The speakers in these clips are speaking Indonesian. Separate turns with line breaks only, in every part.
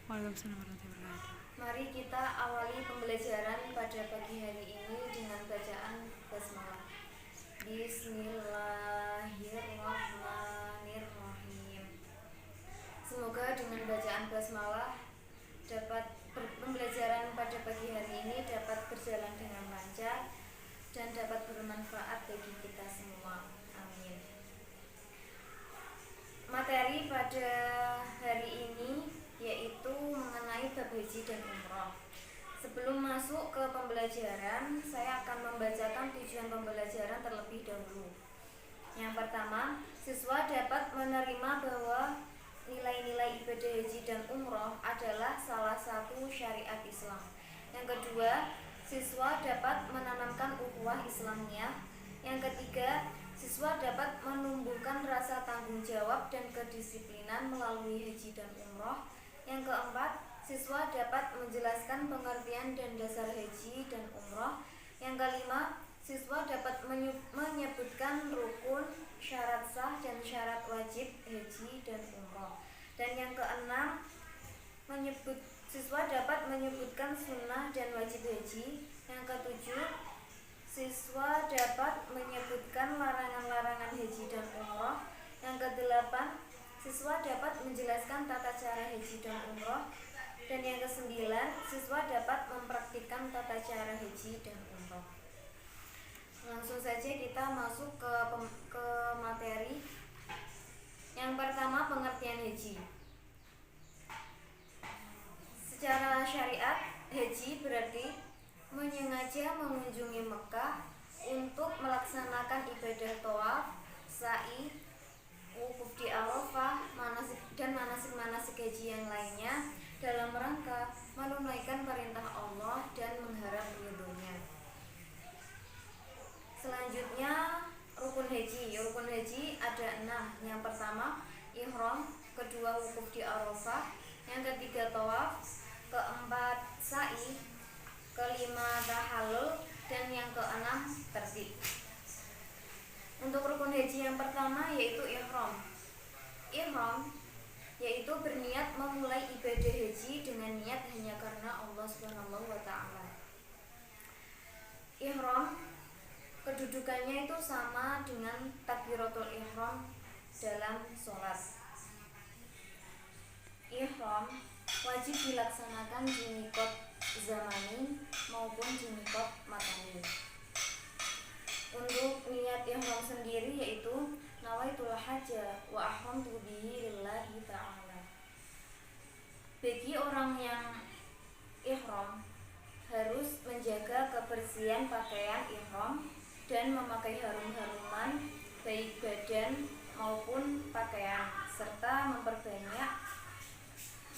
Waalaikumsalam warahmatullahi wabarakatuh.
Mari kita awali pembelajaran pada pagi hari ini dengan bacaan basmalah. Bismillahirrahmanirrahim. Semoga dengan bacaan basmalah pembelajaran pada pagi hari ini dapat berjalan dengan lancar dan dapat bermanfaat bagi kita semua. Amin. Materi pada hari ini yaitu mengenai bab haji dan umroh. Sebelum masuk ke pembelajaran, saya akan membacakan tujuan pembelajaran terlebih dahulu. Yang pertama, siswa dapat menerima bahwa nilai-nilai ibadah haji dan umroh adalah salah satu syariat Islam. Yang kedua, siswa dapat menanamkan ukhuwah Islamiyah. Yang ketiga, siswa dapat menumbuhkan rasa tanggung jawab dan kedisiplinan melalui haji dan umroh. Yang keempat, siswa dapat menjelaskan pengertian dan dasar haji dan umroh. Yang kelima, siswa dapat menyebutkan rukun, syarat sah, dan syarat wajib haji dan umroh. Dan yang keenam, siswa dapat menyebutkan sunnah dan wajib haji. Yang ketujuh, siswa dapat menyebutkan larangan-larangan haji dan umroh. Yang kedelapan, siswa dapat menjelaskan tata cara haji dan umroh. Dan yang kesembilan, siswa dapat mempraktikkan tata cara haji dan umroh. Langsung saja kita masuk ke materi. Yang pertama, pengertian haji. Secara syariat, haji berarti menyengaja mengunjungi Mekah untuk melaksanakan ibadah tawaf, sa'i, wukuf di Arafah, dan manasik-manasik haji yang lainnya dalam rangka menunaikan perintah Allah dan mengharap ridhonya. Selanjutnya, rukun haji. Rukun haji ada 6. Yang pertama, ihram. Kedua, wukuf di Arafah. Yang ketiga, tawaf. Keempat, sa'i. Kelima, tahallul. Dan yang keenam, tertib. Untuk rukun haji yang pertama yaitu ihram. Ihram yaitu berniat memulai ibadah haji dengan niat hanya karena Allah Subhanahu wa taala. Ihram kedudukannya itu sama dengan takbiratul ihram dalam sholat. Ihram wajib dilaksanakan di miqat zamani maupun di miqat makani. Untuk niat ihram sendiri yaitu nawaitul hajja wa ahramtu bihi lillahi ta'ala. Bagi orang yang ihram harus menjaga kebersihan pakaian ihram dan memakai harum-haruman baik badan maupun pakaian, serta memperbanyak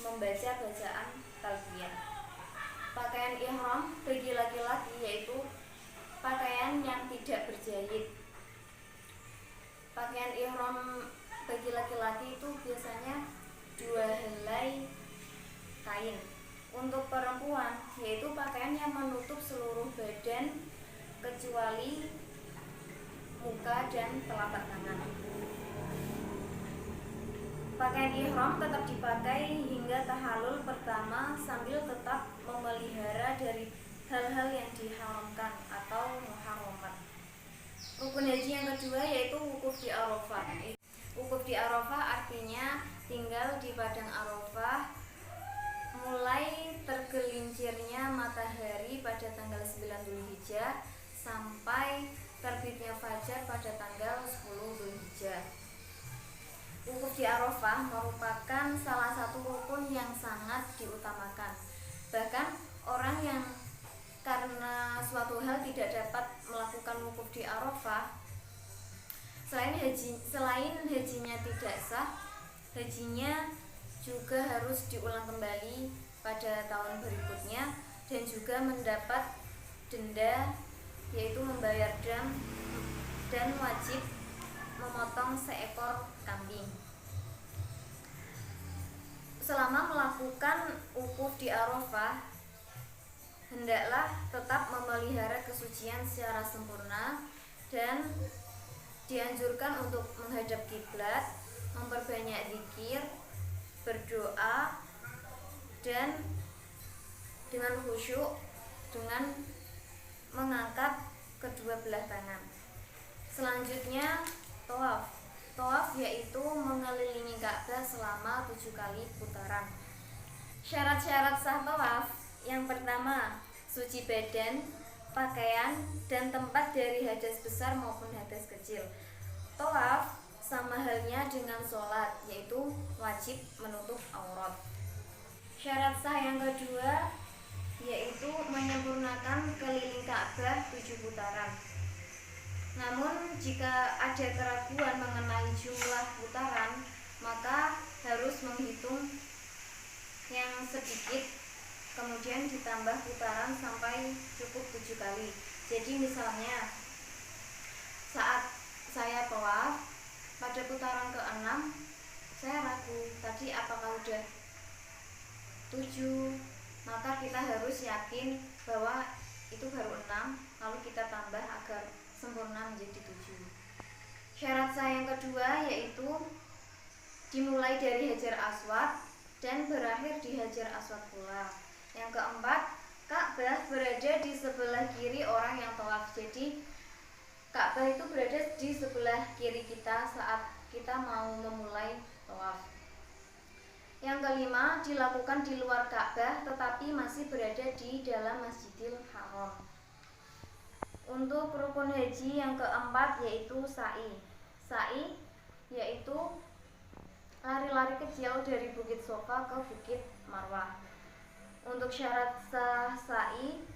membaca bacaan talbiyah. Pakaian ihram bagi laki-laki yaitu pakaian yang tidak berjahit. Pakaian ihram bagi laki-laki itu biasanya 2 helai kain. Untuk perempuan yaitu pakaian yang menutup seluruh badan kecuali muka dan telapak tangan. Pakaian ihram tetap dipakai hingga tahallul pertama sambil tetap memelihara dari hal-hal yang diharamkan atau muharramat. Rukun haji yang kedua yaitu wukuf di Arafah. Wukuf di Arafah artinya tinggal di padang Arafah mulai tergelincirnya matahari pada tanggal 9 Dzulhijjah sampai terbitnya fajar pada tanggal 10 Dzulhijjah. Wukuf di Arafah merupakan salah satu rukun yang sangat diutamakan. Bahkan orang yang karena suatu hal tidak dapat melakukan wukuf di Arafah, selain hajinya tidak sah, hajinya juga harus diulang kembali pada tahun berikutnya dan juga mendapat denda yaitu membayar dam dan wajib memotong seekor kambing. Selama melakukan wukuf di Arafah, hendaklah tetap memelihara kesucian secara sempurna dan dianjurkan untuk menghadap kiblat, memperbanyak zikir, berdoa, dan dengan khusyuk dengan mengangkat kedua belah tangan. Selanjutnya tawaf. Tawaf yaitu mengelilingi Ka'bah selama 7 kali putaran. Syarat-syarat sah tawaf: yang pertama, suci badan, pakaian, dan tempat dari hadas besar maupun hadas kecil. Tawaf sama halnya dengan sholat, yaitu wajib menutup aurat. Syarat sah yang kedua yaitu menyempurnakan keliling Ka'bah 7 putaran. Namun jika ada keraguan mengenai jumlah putaran, maka harus menghitung yang sedikit kemudian ditambah putaran sampai cukup 7 kali. Jadi misalnya saat saya tawaf pada putaran ke-6 saya ragu tadi apakah udah 7, maka kita harus yakin bahwa itu baru 6, lalu kita tambah agar sempurna menjadi 7. Syarat sah yang kedua yaitu dimulai dari Hajar Aswad dan berakhir di Hajar Aswad pula. Yang keempat, Ka'bah berada di sebelah kiri orang yang tawaf. Jadi Ka'bah itu berada di sebelah kiri kita saat kita mau memulai tawaf. Yang kelima, dilakukan di luar Ka'bah tetapi masih berada di dalam Masjidil Haram. Untuk rukun haji yang keempat yaitu sa'i. Sa'i yaitu lari-lari kecil dari Bukit Sofa ke Bukit Marwah. Untuk syarat sah sa'i,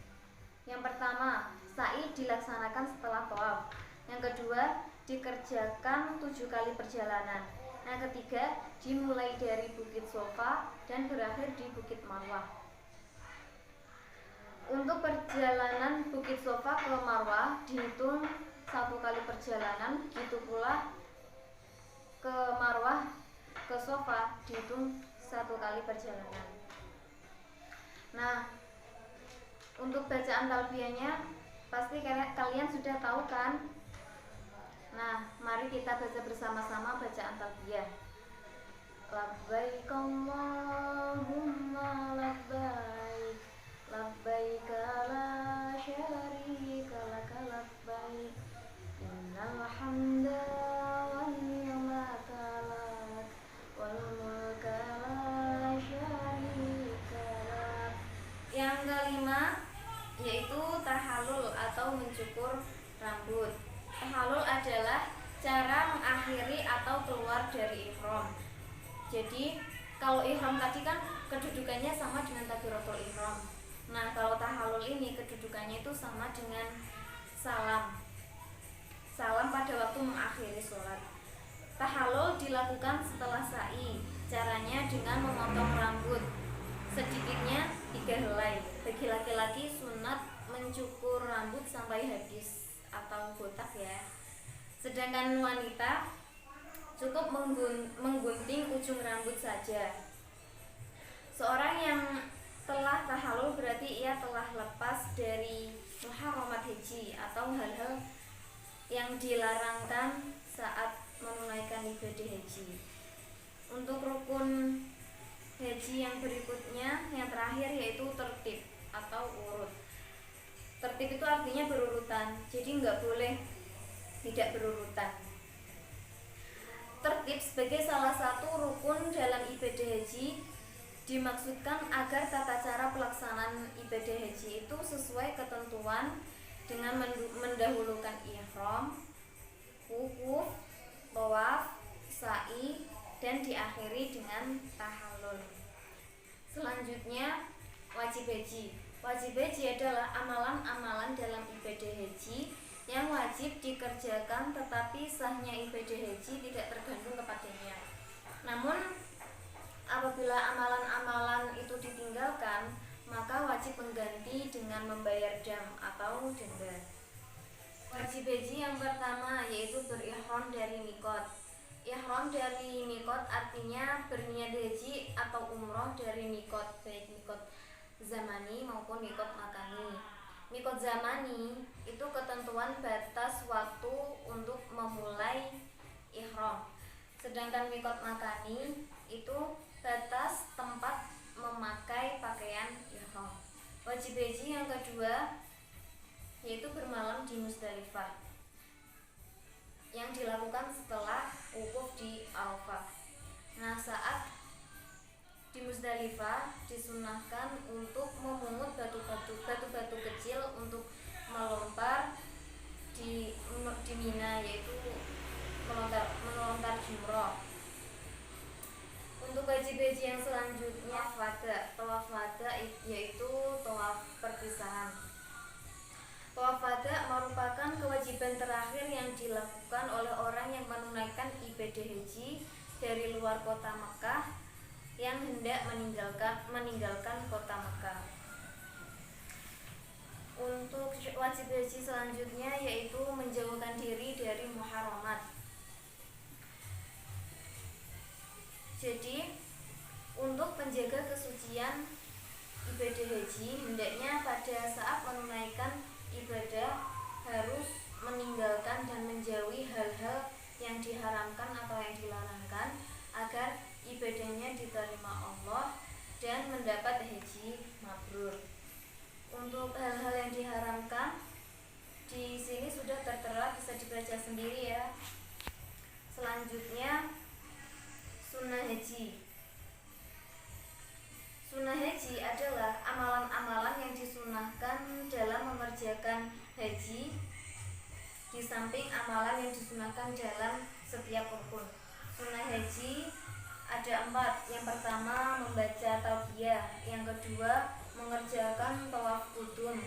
yang pertama, sa'i dilaksanakan setelah tawaf. Yang kedua, dikerjakan 7 kali perjalanan. Yang ketiga, dimulai dari Bukit Sofa dan berakhir di Bukit Marwah. Untuk perjalanan Bukit Sofa ke Marwah dihitung 1 kali perjalanan, gitu pula ke Marwah ke Sofa dihitung 1 kali perjalanan. Nah, untuk bacaan talbiyahnya pasti kalian sudah tahu kan? Nah, mari kita baca bersama-sama bacaan talbiyah. Labbaik Allahumma labbaik, labbaik la syarika laka labbaik, innal hamda wan ni'mata lak wal mulka la syarika lak. Yang kelima yaitu tahallul atau mencukur rambut. Tahallul adalah cara mengakhiri atau keluar dari ihram. Jadi kalau ihram tadi kan kedudukannya sama dengan takbiratul ihram. Nah, kalau tahallul ini kedudukannya itu sama dengan salam. Salam pada waktu mengakhiri sholat. Tahallul dilakukan setelah sa'i. Caranya dengan memotong rambut sedikitnya 3 helai. Bagi laki-laki sunat mencukur rambut sampai habis atau botak ya. Sedangkan wanita cukup menggunting ujung rambut saja. Seorang yang telah tahallul berarti ia telah lepas dari muharramat haji atau hal-hal yang dilarangkan saat menunaikan ibadah haji. Untuk rukun haji yang berikutnya, yang terakhir yaitu tertib atau urut. Tertib itu artinya berurutan, jadi nggak boleh tidak berurutan. Tertib sebagai salah satu rukun dalam ibadah haji dimaksudkan agar tata cara pelaksanaan ibadah haji itu sesuai ketentuan dengan mendahulukan ihram, wukuf, tawaf, sa'i, dan diakhiri dengan tahallul. Selanjutnya wajib haji. Wajib haji adalah amalan-amalan dalam ibadah haji yang wajib dikerjakan, tetapi sahnya ibadah haji tidak tergantung kepadanya. Namun apabila amalan-amalan itu ditinggalkan, maka wajib mengganti dengan membayar dam atau denda. Wajib haji yang pertama yaitu berihram dari mikot. Ihram dari mikot artinya berniat haji atau umroh dari mikot, baik mikot zamani maupun mikot makani. Mikot zamani itu ketentuan batas waktu untuk memulai ihram. Sedangkan mikot makani itu batas tempat memakai wajib haji yang kedua yaitu bermalam di Musdalifah, yang dilakukan setelah wukuf di Arafah. Nah, saat di Musdalifah disunahkan untuk memungut batu-batu kecil untuk melontar di Mina, yaitu melontar jumroh. Untuk wajib haji yang selanjutnya tawaf wada, yaitu tawaf perpisahan. Tawaf wada merupakan kewajiban terakhir yang dilakukan oleh orang yang menunaikan ibadah haji dari luar kota Mekah yang hendak meninggalkan kota Mekah. Untuk wajib haji selanjutnya yaitu menjauhkan diri dari muharramat. Jadi untuk menjaga kesucian ibadah haji, hendaknya pada saat menunaikan ibadah harus meninggalkan dan menjauhi hal-hal yang diharamkan atau yang dilarangkan agar ibadahnya diterima Allah dan mendapat haji mabrur. Untuk hal-hal yang diharamkan di sini sudah tertera, bisa dibaca sendiri ya. Selanjutnya sunnah haji. Sunnah haji adalah amalan-amalan yang disunahkan dalam mengerjakan haji, di samping amalan yang disunahkan dalam setiap rukun. Sunnah haji ada 4. Yang pertama membaca talbiyah, yang kedua mengerjakan tawaf qudum,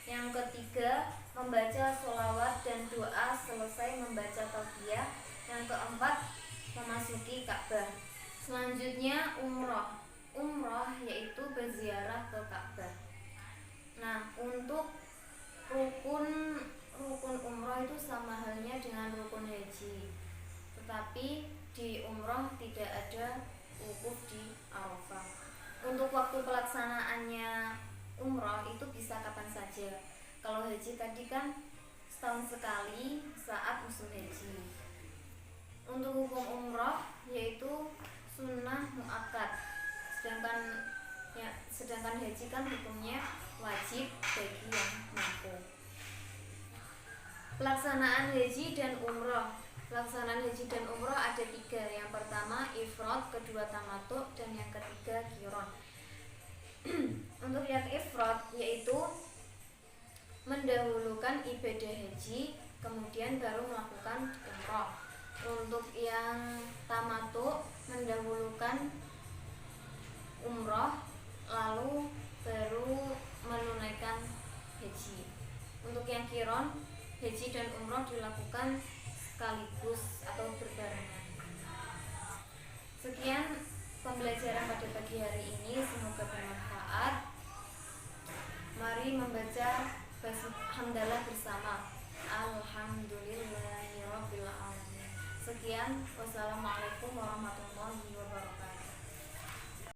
yang ketiga membaca sholawat dan doa selesai membaca talbiyah, yang keempat memasuki Ka'bah. Selanjutnya umroh yaitu berziarah ke Ka'bah. Nah, untuk rukun umroh itu sama halnya dengan rukun haji, tetapi di umroh tidak ada wukuf di Arafah. Untuk waktu pelaksanaannya umroh itu bisa kapan saja. Kalau haji tadi kan setahun sekali saat musim haji. Untuk hukum umroh yaitu sunnah muakkad, sedangkan haji kan hukumnya wajib bagi yang mampu. Pelaksanaan haji dan umroh. Pelaksanaan haji dan umroh ada 3. Yang pertama ifrad, kedua tamattu, dan yang ketiga qiran. Untuk yang ifrad yaitu mendahulukan ibadah haji kemudian baru melakukan umroh. Untuk yang tamattu mendahulukan umroh lalu baru menunaikan haji. Untuk yang qiran, haji dan umroh dilakukan sekaligus atau berbarengan. Sekian pembelajaran pada pagi hari ini, semoga bermanfaat. Mari membaca hamdalah bersama. Alhamdulillahirabbil alamin. Sekian, wassalamualaikum.